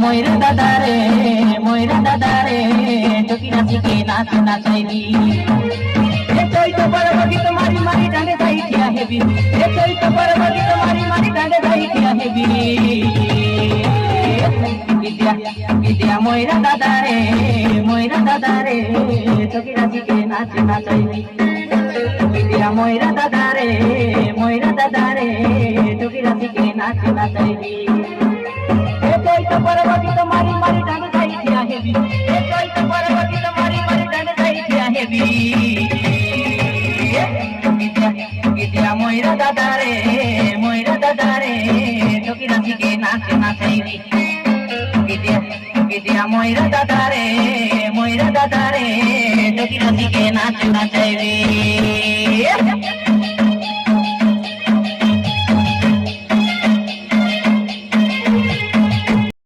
ময়রা দাদা রে চকি নাচিকে নাচ নাচাইবি চৈত পরবগি তোমারি মারি ডাঁডে যাই ঠিয়া হেবি চৈত পরবগি তোমারি মারি ডাঁডে যাই ঠিয়া হেবি বিদ্যা ময়রা দাদা রে চকি নাচিকে নাচ নাচাইবি বিদ্যা ময়রা দাদা রে চকি নাচিকে নাচ নাচাইবি চৈত পরবগি তোমারি মারি ডাঁডে যাই ঠিয়া হেবি চৈত পরবগি তোমারি মারি ডাঁডে যাই ঠিয়া হেবি বিদ্যা ময়রা দাদা রে চকি নাচিকে নাচ নাচাইবি বিদ্যা ময়রা দাদা রে চকি নাচিকে নাচ নাচাইবি